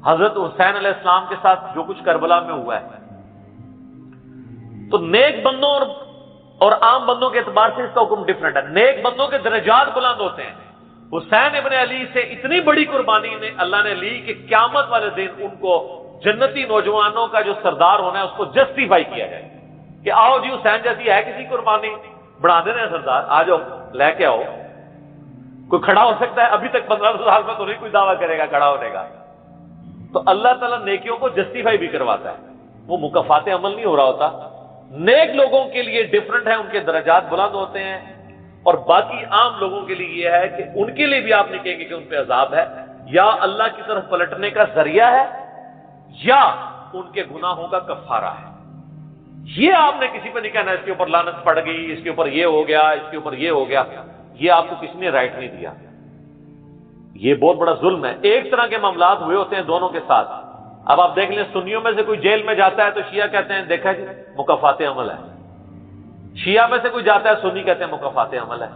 حضرت حسین علیہ السلام کے ساتھ جو کچھ کربلا میں ہوا ہے، تو نیک بندوں اور عام بندوں کے اعتبار سے اس کا حکم ڈفرنٹ ہے۔ نیک بندوں کے درجات بلند ہوتے ہیں۔ حسین ابن علی سے اتنی بڑی قربانی نے اللہ نے لی کہ قیامت والے دن ان کو جنتی نوجوانوں کا جو سردار ہونا ہے اس کو جسٹیفائی کیا جائے کہ آؤ جی حسین جیسی ہے کسی قربانی، بنا دینا ہے سردار، آ جاؤ لے کے آؤ۔ کوئی کھڑا ہو سکتا ہے؟ ابھی تک 15 سال میں تو نہیں کوئی دعویٰ کرے گا کھڑا ہونے کا۔ تو اللہ تعالیٰ نیکیوں کو جسٹیفائی بھی کرواتا ہے، وہ مکافات عمل نہیں ہو رہا ہوتا۔ نیک لوگوں کے لیے ڈفرنٹ ہے، ان کے درجات بلند ہوتے ہیں، اور باقی عام لوگوں کے لیے یہ ہے کہ ان کے لیے بھی آپ نہیں کہیں گے کہ ان پہ عذاب ہے، یا اللہ کی طرف پلٹنے کا ذریعہ ہے، یا ان کے گناہوں کا کفارہ ہے۔ یہ آپ نے کسی پہ نہیں کہنا اس کے اوپر لعنت پڑ گئی، اس کے اوپر یہ ہو گیا، اس کے اوپر یہ ہو گیا، یہ آپ کو کسی نے رائٹ نہیں دیا۔ یہ بہت بڑا ظلم ہے۔ ایک طرح کے معاملات ہوئے ہوتے ہیں دونوں کے ساتھ۔ اب آپ دیکھ لیں سنیوں میں سے کوئی جیل میں جاتا ہے تو شیعہ کہتے ہیں دیکھا جی مکافات عمل ہے، شیعہ میں سے کوئی جاتا ہے سنی کہتے ہیں مکافات عمل ہے۔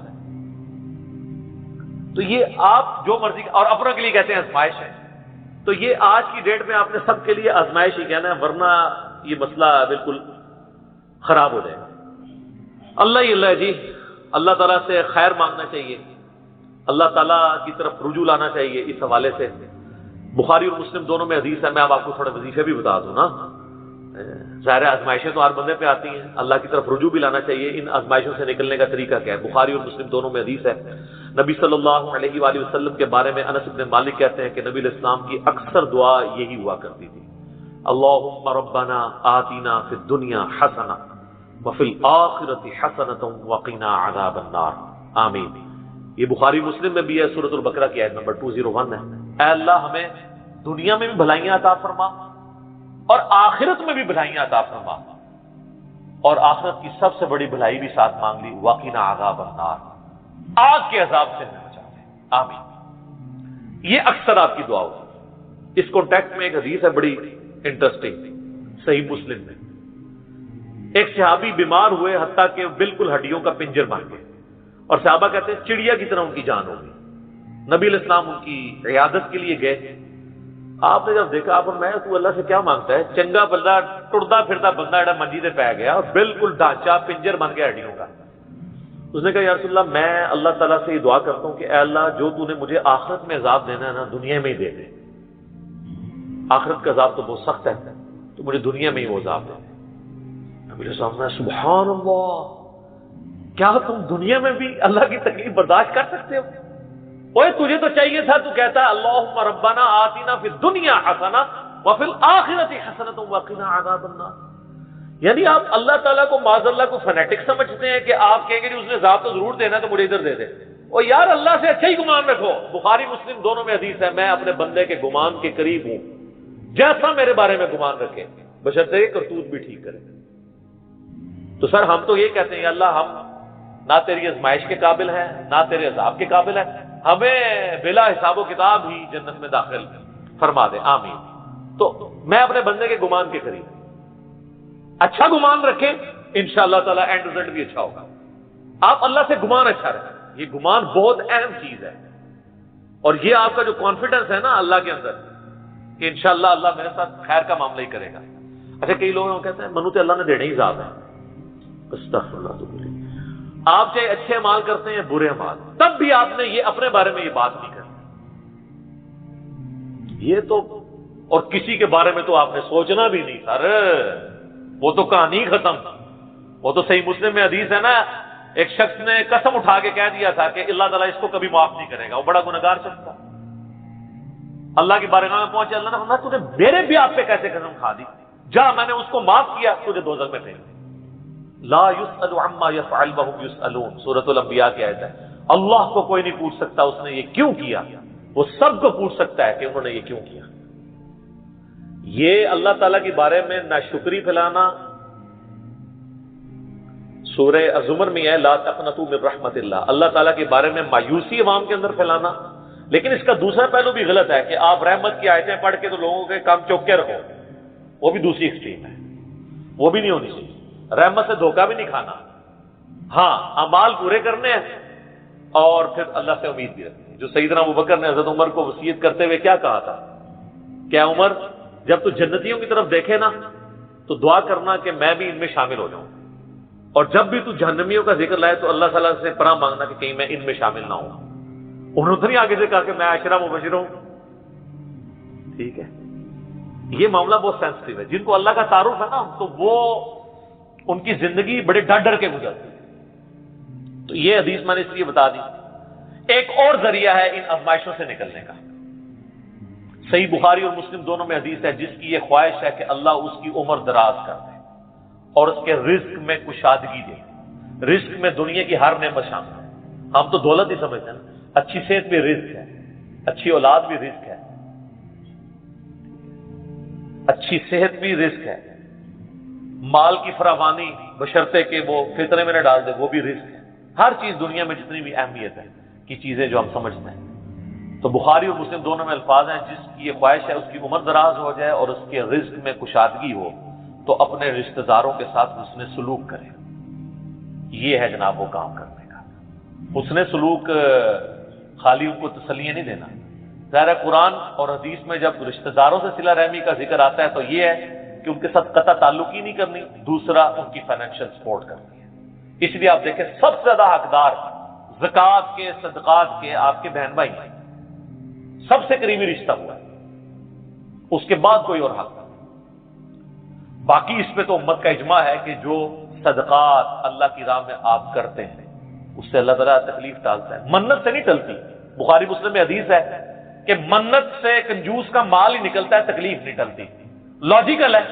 تو یہ آپ جو مرضی، اور اپنوں کے لیے کہتے ہیں آزمائش ہے۔ تو یہ آج کی ڈیٹ میں آپ نے سب کے لیے آزمائش ہی کہنا ہے، ورنہ یہ مسئلہ بالکل خراب ہو جائے گا۔ اللہ ہی اللہ ہے جی، اللہ تعالیٰ سے خیر مانگنا چاہیے، اللہ تعالیٰ کی طرف رجوع لانا چاہیے۔ اس حوالے سے بخاری اور مسلم دونوں میں حدیث ہے، میں اب آپ کو تھوڑے وظیفے بھی بتا دوں نا۔ ظاہر آزمائشیں تو ہر بندے پہ آتی ہیں، اللہ کی طرف رجوع بھی لانا چاہیے۔ ان آزمائشوں سے نکلنے کا طریقہ کیا ہے؟ بخاری اور مسلم دونوں میں حدیث ہے، نبی صلی اللہ علیہ وآلہ وسلم کے بارے میں انس بن مالک کہتے ہیں کہ نبی علیہ السلام کی اکثر دعا یہی ہوا کرتی تھی، اللہم ربنا آتنا فی الدنیا حسنہ وفی الآخرۃ حسنۃ وقنا عذاب النار، آمین۔ یہ بخاری مسلم میں بھی ہے، سورۃ البقرہ کی آیت نمبر 201 ہے۔ اے اللہ ہمیں دنیا میں بھی بھلائیاں عطا فرما اور آخرت میں بھی بھلائیاں عطا فرما، اور آخرت کی سب سے بڑی بھلائی بھی ساتھ مانگ لی، وقنا عذاب النار، آگ کے عذاب سے ہمیں بچا دے، آمین۔ یہ اکثر آپ کی دعا ہوتی۔ اس کانٹیکٹ میں ایک حدیث ہے بڑی انٹرسٹنگ، صحیح مسلم میں، ایک صحابی بیمار ہوئے حتیٰ کہ بالکل ہڈیوں کا پنجر بن گئے، اور صحابہ کہتے ہیں چڑیا کی طرح ان کی جان ہو گئی۔ نبی علیہ السلام ان کی عیادت کے لیے گئے، آپ نے جب دیکھا آپ میں تو اللہ سے کیا مانگتا ہے؟ چنگا بندہ ٹرتا پھرتا بندہ جڑا منجی سے پی گیا اور بالکل ڈھانچہ پنجر بن گیا ہڈیوں کا۔ اس نے کہا یا رسول اللہ میں اللہ تعالیٰ سے یہ دعا کرتا ہوں کہ اے اللہ جو تو نے مجھے آخرت میں عذاب دینا ہے نا دنیا میں ہی دے دے، آخرت کا عذاب تو بہت سخت ہے، تو مجھے دنیا میں ہی وہ عذاب دے دے۔ نبی علیہ السلام نے سبحان اللہ، کیا تم دنیا میں بھی اللہ کی تکلیف برداشت کر سکتے ہو؟ اوے تجھے تو چاہیے تھا تو کہتا اللہم ربنا آتنا فی الدنیا حسنہ وفی الآخرۃ حسنۃ وقنا عذاب النار۔ یعنی آپ اللہ تعالیٰ کو معاذ اللہ کو فنیٹک سمجھتے ہیں کہ آپ کہیں گے اس نے عذاب تو ضرور دینا تو مجھے ادھر دے دے، اور یار اللہ سے اچھا ہی گمان رکھو۔ بخاری مسلم دونوں میں حدیث ہے، میں اپنے بندے کے گمان کے قریب ہوں جیسا میرے بارے میں گمان رکھے، بشرطے کہ کرتوت بھی ٹھیک کرے۔ تو سر ہم تو یہ کہتے ہیں اللہ ہم نہ تیری آزمائش کے قابل ہیں نہ تیرے عذاب کے قابل ہیں، ہمیں بلا حساب و کتاب ہی جنت میں داخل فرما دے، آمین۔ تو میں اپنے بندے کے گمان کے قریب، اچھا گمان رکھیں انشاءاللہ تعالی اینڈ رزلٹ بھی اچھا ہوگا. آپ اللہ سے گمان اچھا رکھیں، یہ گمان بہت اہم چیز ہے، اور یہ آپ کا جو کانفیڈنس ہے نا اللہ کے اندر کہ انشاءاللہ اللہ میرے ساتھ خیر کا معاملہ ہی کرے گا. اچھا کئی لوگ کہتے ہیں منو تو اللہ نے دینے ہی ذات ہے. استغفر اللہ تو بولی، آپ چاہے اچھے اعمال کرتے ہیں برے اعمال، تب بھی آپ نے یہ اپنے بارے میں یہ بات نہیں کرنی. یہ تو اور کسی کے بارے میں تو آپ نے سوچنا بھی نہیں سر، وہ تو کہانی ختم. وہ تو صحیح مسلم میں حدیث ہے نا، ایک شخص نے قسم اٹھا کے کہہ دیا تھا کہ اللہ تعالیٰ اس کو کبھی معاف نہیں کرے گا، وہ بڑا گنہگار شخص تھا. اللہ کی بارگاہ میں پہنچے، اللہ نے فرمایا تو نے میرے بھی آپ پہ کیسے قسم کھا دی، جا میں نے اس کو معاف کیا، تجھے دوزخ میں پھینک. لا يسأل عما يفعل وهم يسألون، سورۃ الانبیاء کی آیت ہے. اللہ کو کوئی نہیں پوچھ سکتا اس نے یہ کیوں کیا، وہ سب کو پوچھ سکتا ہے کہ انہوں نے یہ کیوں کیا. یہ اللہ تعالیٰ کے بارے میں ناشکری پھیلانا سورہ الزمر میں ہے، لا تقنطوا من رحمت اللہ، اللہ تعالیٰ کے بارے میں مایوسی عوام کے اندر پھیلانا. لیکن اس کا دوسرا پہلو بھی غلط ہے کہ آپ رحمت کی آیتیں پڑھ کے تو لوگوں کے کام چوک کے رکھو، وہ بھی دوسری ایکسٹریم ہے، وہ بھی نہیں ہونی چاہیے. رحمت سے دھوکہ بھی نہیں کھانا، ہاں اعمال پورے کرنے ہیں اور پھر اللہ سے امید بھی رکھنی ہے. جو سیدنا ابوبکر نے حضرت عمر کو وصیت کرتے ہوئے کیا کہا تھا، کیا عمر جب تو جنتیوں کی طرف دیکھے نا تو دعا کرنا کہ میں بھی ان میں شامل ہو جاؤں، اور جب بھی تو جہنمیوں کا ذکر لائے تو اللہ تعالیٰ سے پناہ مانگنا کہ کہیں میں ان میں شامل نہ ہوں. انہوں نے تو نہیں آگے سے کہا کہ میں عشرہ مبشر ہوں. ٹھیک ہے، یہ معاملہ بہت سینسٹیو ہے. جن کو اللہ کا تعارف ہے نا تو وہ ان کی زندگی بڑے ڈر ڈر کے گزرتی ہے. تو یہ حدیث میں نے اس لیے بتا دی. ایک اور ذریعہ ہے ان آزمائشوں سے نکلنے کا. صحیح بخاری اور مسلم دونوں میں حدیث ہے، جس کی یہ خواہش ہے کہ اللہ اس کی عمر دراز کر دے اور اس کے رزق میں کشادگی دے. رزق میں دنیا کی ہر نعمت شامل ہے. ہم تو دولت ہی سمجھتے ہیں، اچھی صحت بھی رزق ہے، اچھی اولاد بھی رزق ہے، اچھی صحت بھی رزق ہے، مال کی فراوانی بشرطے کہ وہ فطرے میں نہ ڈال دے وہ بھی رزق ہے. ہر چیز دنیا میں جتنی بھی اہمیت ہے کی چیزیں جو ہم سمجھتے ہیں. تو بخاری اور مسلم دونوں میں الفاظ ہیں، جس کی یہ خواہش ہے اس کی عمر دراز ہو جائے اور اس کے رزق میں کشادگی ہو تو اپنے رشتہ داروں کے ساتھ حسن سلوک کرے. یہ ہے جناب وہ کام کرنے کا. حسن سلوک خالی ان کو تسلیاں نہیں دینا. ظاہر ہے قرآن اور حدیث میں جب رشتہ داروں سے صلہ رحمی کا ذکر آتا ہے تو یہ ہے کہ ان کے ساتھ قطع تعلق ہی نہیں کرنی، دوسرا ان کی فائنینشیل سپورٹ کرنی ہے. اس لیے آپ دیکھیں سب سے زیادہ حقدار زکوٰۃ کے صدقات کے آپ کے بہن بھائی ہیں، سب سے قریبی رشتہ ہوا ہے، اس کے بعد کوئی اور حق نہیں. باقی اس پہ تو امت کا اجماع ہے کہ جو صدقات اللہ کی راہ میں آپ کرتے ہیں اس سے اللہ تعالیٰ تکلیف ٹالتا ہے. منت سے نہیں ٹلتی. بخاری مسلم میں حدیث ہے کہ منت سے کنجوس کا مال ہی نکلتا ہے، تکلیف نہیں ٹلتی. لاجیکل ہے.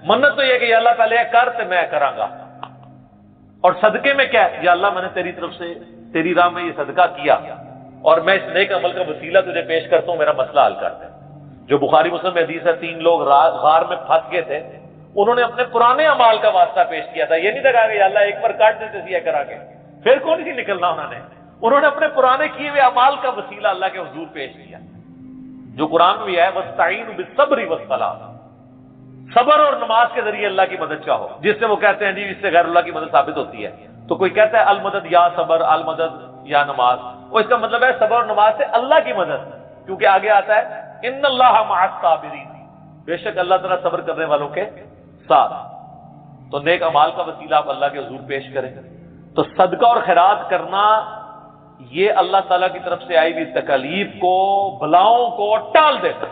منت تو یہ کہ یا اللہ پہلے کر تو میں کراں گا، اور صدقے میں کیا ہے، یا اللہ میں نے تیری طرف سے تیری راہ میں یہ صدقہ کیا اور میں اس نیک عمل کا وسیلہ تجھے پیش کرتا ہوں، میرا مسئلہ حل کر دے. جو بخاری مسلم میں حدیث ہے 3 لوگ غار میں پھنس گئے تھے، انہوں نے اپنے پرانے اعمال کا واسطہ پیش کیا تھا. یہ نہیں لگا کہ یا اللہ ایک بار کاٹ دیتے تھے کرا کے پھر کون سی نکلنا. انہوں نے اپنے پرانے کیے ہوئے اعمال کا وسیلہ اللہ کے حضور پیش کیا. جو قرآن میں بھی ہے وَاسْتَعِينُوا بِالصَّبْرِ وَالصَّلَاةِ، صبر اور نماز کے ذریعے اللہ کی مدد چاہو. جس سے وہ کہتے ہیں جی اس سے غیر اللہ کی مدد ثابت ہوتی ہے، تو کوئی کہتا ہے المدد یا صبر، المدد یا نماز، وہ اس کا مطلب ہے صبر اور نماز سے اللہ کی مدد، کیونکہ آگے آتا ہے ان اللہ مع الصابرین، بے شک اللہ تعالیٰ صبر کرنے والوں کے ساتھ. تو نیک اعمال کا وسیلہ آپ اللہ کے حضور پیش کریں. تو صدقہ اور خیرات کرنا یہ اللہ تعالیٰ کی طرف سے آئی ہوئی تکالیف کو، بلاؤں کو ٹال دیتا.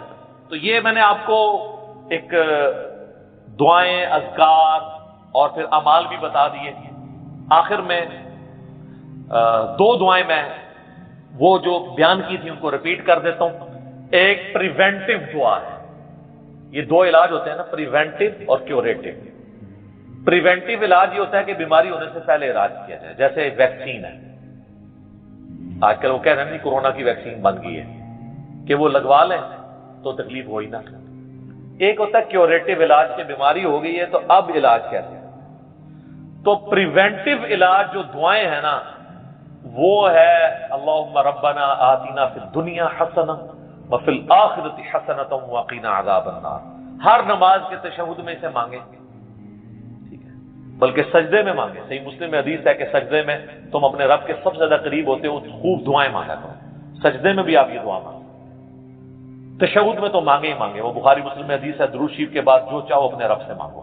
تو یہ میں نے آپ کو ایک دعائیں، اذکار اور پھر اعمال بھی بتا دیے. آخر میں 2 دعائیں میں وہ جو بیان کی تھی ان کو ریپیٹ کر دیتا ہوں. ایک پریونٹیو دعا ہے. یہ 2 علاج ہوتے ہیں نا، پریونٹیو اور کیوریٹیو. پریونٹیو علاج یہ ہوتا ہے کہ بیماری ہونے سے پہلے علاج کیا جائے، جیسے ویکسین ہے. آج کل وہ کہہ رہے ہیں کورونا کی ویکسین بن گئی ہے کہ وہ لگوا لیں تو تکلیف ہو ہی نہ. ایک ہوتا ہے کیوریٹیو علاج کہ بیماری ہو گئی ہے تو اب علاج کیسے. تو پریونٹیو علاج جو دعائیں ہیں نا وہ ہے اللہم ربنا آتنا فی الدنیا حسنہ وفی الآخرۃ حسنۃ وقنا عذاب النار. ہر نماز کے تشہد میں اسے مانگے، ٹھیک ہے، بلکہ سجدے میں مانگے۔ صحیح مسلم میں حدیث ہے کہ سجدے میں تم اپنے رب کے سب سے زیادہ قریب ہوتے ہو، خوب دعائیں مانگا کرو، سجدے میں بھی آپ یہ دعا مانگیں، تشہد میں تو مانگے ہی مانگے۔ وہ بخاری مسلم میں حدیث ہے درود شریف کے بعد جو چاہو اپنے رب سے مانگو،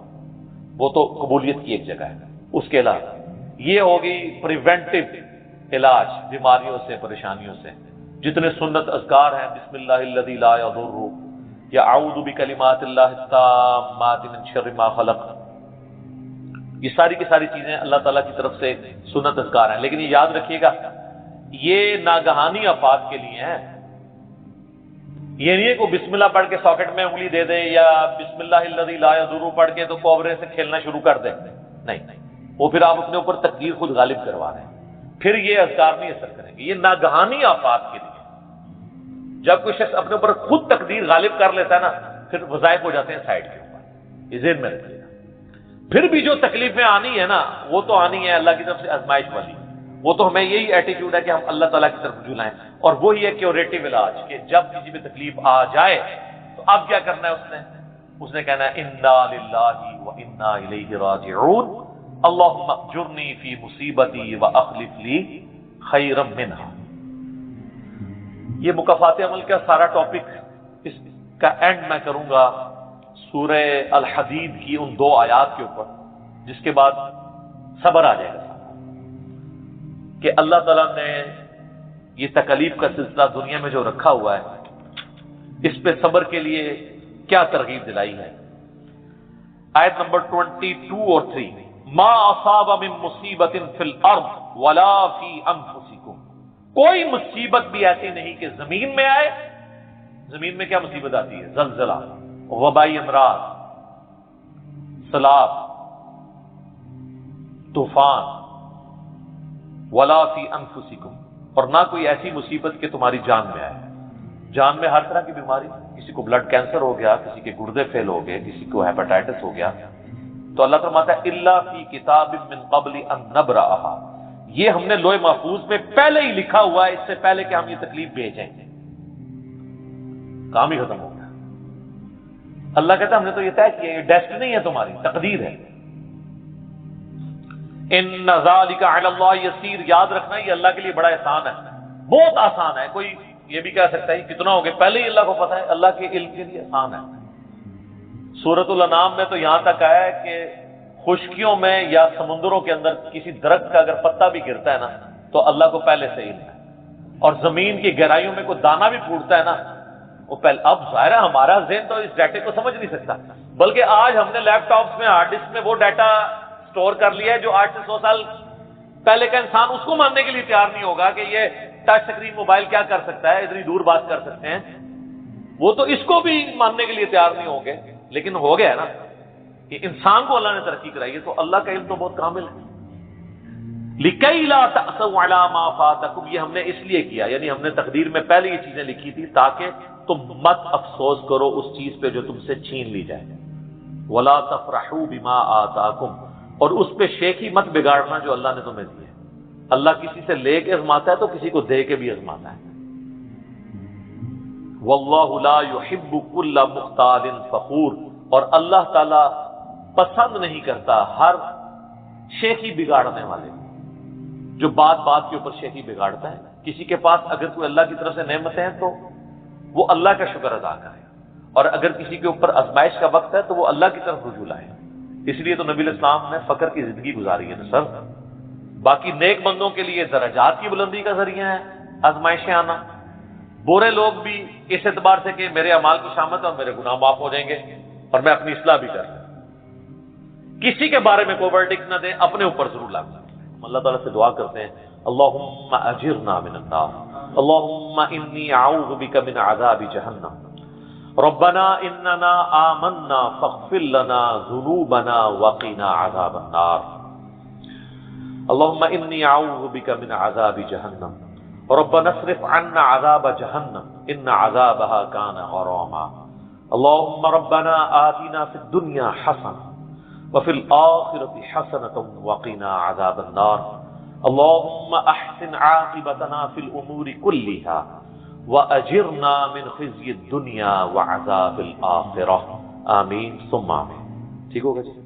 وہ تو قبولیت کی ایک جگہ ہے۔ اس کے علاوہ یہ ہوگی پریونٹیو علاج بیماریوں سے، پریشانیوں سے، جتنے سنت اذکار ہیں، بسم اللہ الذی لا یضر یا اعوذ بکلمات اللہ التامات من شر ما خلق، یہ ساری کی ساری چیزیں اللہ تعالیٰ کی طرف سے سنت اذکار ہیں۔ لیکن یہ یاد رکھیے گا یہ ناگہانی آفات کے لیے ہیں، یہ نہیں ہے کہ بسم اللہ پڑھ کے ساکٹ میں انگلی دے دے یا بسم اللہ الذی لا یضر پڑھ کے تو کوبرے سے کھیلنا شروع کر دیں، نہیں، وہ پھر آپ اپنے اوپر تقدیر خود غالب کروا رہے ہیں، پھر یہ اذکار نہیں اثر کریں گے۔ یہ ناگہانی آفات کے لیے، جب کوئی شخص اپنے اوپر خود تقدیر غالب کر لیتا ہے نا، پھر وظائف ہو جاتے ہیں سائڈ کے اوپر، یہ ذہن میں رکھیے گا۔ پھر بھی جو تکلیفیں آنی ہے نا، وہ تو آنی ہے اللہ کی طرف سے آزمائش والی، وہ تو ہمیں یہی ایٹیٹیوڈ ہے کہ ہم اللہ تعالیٰ کی طرف رجوع لائیں، اور وہی ہے کیوریٹیو علاج کہ جب کسی بھی تکلیف آ جائے تو اب کیا کرنا ہے، اس نے کہنا ہے انا للہ و انا الیہ راجعون، اللہم اجرنی فی مصیبتی واخلف لی خیرا منہا۔ یہ مکافات عمل کا سارا ٹاپک، اس کا اینڈ میں کروں گا سورہ الحدید کی ان 2 آیات کے اوپر، جس کے بعد صبر آ جائے گا کہ اللہ تعالیٰ نے یہ تکلیف کا سلسلہ دنیا میں جو رکھا ہوا ہے، اس پہ صبر کے لیے کیا ترغیب دلائی ہے۔ آیت نمبر 22 اور 3، ما اصاب من مصیبت فی الارض ولا فی انفسکم، کوئی مصیبت بھی ایسی نہیں کہ زمین میں آئے۔ زمین میں کیا مصیبت آتی ہے؟ زلزلہ، وبائی امراض، سیلاب، طوفان، ولا فی انفسکم، اور نہ کوئی ایسی مصیبت کہ تمہاری جان میں آئے۔ جان میں ہر طرح کی بیماری، کسی کو بلڈ کینسر ہو گیا، کسی کے گردے فیل ہو گئے، کسی کو ہیپاٹائٹس ہو گیا، تو اللہ فرماتا ہے الا فی کتاب من قبل ان نبرأھا، یہ ہم نے لوح محفوظ میں پہلے ہی لکھا ہوا ہے، اس سے پہلے کہ ہم یہ تکلیف بھیجیں۔ کام ہی ختم ہو گیا۔ اللہ کہتا ہے ہم نے تو یہ طے کیا، یہ ڈیسٹنی ہے، تمہاری تقدیر ہے۔ ان ذالک علی اللہ یسیر، یاد رکھنا یہ اللہ کے لیے بڑا احسان ہے، بہت آسان ہے۔ کوئی یہ بھی کہہ سکتا ہے کتنا ہو گیا، پہلے ہی اللہ کو پتا ہے، اللہ کے علم کے لیے آسان ہے۔ سورۃ الانعام میں تو یہاں تک آیا ہے کہ خشکیوں میں یا سمندروں کے اندر کسی درخت کا اگر پتا بھی گرتا ہے نا تو اللہ کو پہلے سے علم ہے، اور زمین کی گہرائیوں میں کوئی دانہ بھی پھوٹتا ہے نا، وہ پہلے۔ اب ظاہر ہے ہمارا ذہن تو اس ڈیٹے کو سمجھ نہیں سکتا، بلکہ آج ہم نے لیپ ٹاپس میں ہارڈ ڈسک میں وہ ڈیٹا سٹور کر لیا ہے جو 8 سے 100 سال پہلے کا انسان اس کو ماننے کے لیے تیار نہیں ہوگا کہ یہ ٹچ سکرین موبائل کیا کر سکتا ہے، اتنی دور بات کر سکتے ہیں، وہ تو اس کو بھی ماننے کے لیے تیار نہیں ہوں گے۔ لیکن ہو گیا نا کہ انسان کو اللہ نے ترقی کرائی ہے، تو اللہ کا علم تو بہت کامل ہے۔ لِكَيْ لَا تَأْسَوْا عَلَىٰ مَا فَاتَكُمْ، یہ ہم نے اس لیے کیا، یعنی ہم نے تقدیر میں پہلے یہ چیزیں لکھی تھی تاکہ تم مت افسوس کرو اس چیز پہ جو تم سے چھین لی جائے۔ وَلَا تَفْرَحُوا بِمَا آتَاكُمْ، اور اس پہ شیخی مت بگاڑنا جو اللہ نے تمہیں دی ہے۔ اللہ کسی سے لے کے آزماتا ہے تو کسی کو دے کے بھی آزماتا ہے۔ وَاللَّهُ لَا يُحِبُّ كُلَّ مُخْتَالٍ فَخُورٍ، اور اللہ تعالی پسند نہیں کرتا ہر شیخی بگاڑنے والے، جو بات بات کے اوپر شیخی بگاڑتا ہے۔ کسی کے پاس اگر کوئی اللہ کی طرف سے نعمتیں ہیں تو وہ اللہ کا شکر ادا کرے، اور اگر کسی کے اوپر آزمائش کا وقت ہے تو وہ اللہ کی طرف رجوع لائے۔ اس لیے تو نبی الاسلام نے فقر کی زندگی گزاری ہے سر۔ باقی نیک بندوں کے لیے درجات کی بلندی کا ذریعہ ہے آزمائشیں آنا، برے لوگ بھی اس اعتبار سے کہ میرے اعمال کی شامت اور میرے گناہ معاف ہو جائیں گے اور میں اپنی اصلاح بھی کر لوں۔ کسی کے بارے میں کوئی ورڈکٹ نہ دیں، اپنے اوپر ضرور لاگو کریں۔ ہم اللہ تعالیٰ سے دعا کرتے ہیں اللہم اجرنا من النار، اللہم انی اعوذ بک من عذاب جہنم، ربنا اننا آمنا فاغفر لنا ذنوبنا وقنا عذاب النار، اللہم انی اعوذ بک من عذاب جہنم، ربنا اصرف عنا عذاب جہنم ان عذابها كان غراما، اللہم ربنا آتنا فی الدنیا حسنہ وفي الآخرة حسنة وقنا عذاب النار، اللهم أحسن عاقبتنا في الأمور كلها وأجرنا من خزي الدنيا وعذاب الآخرة آمین ثم آمین. ٹھیک ہوگا جی.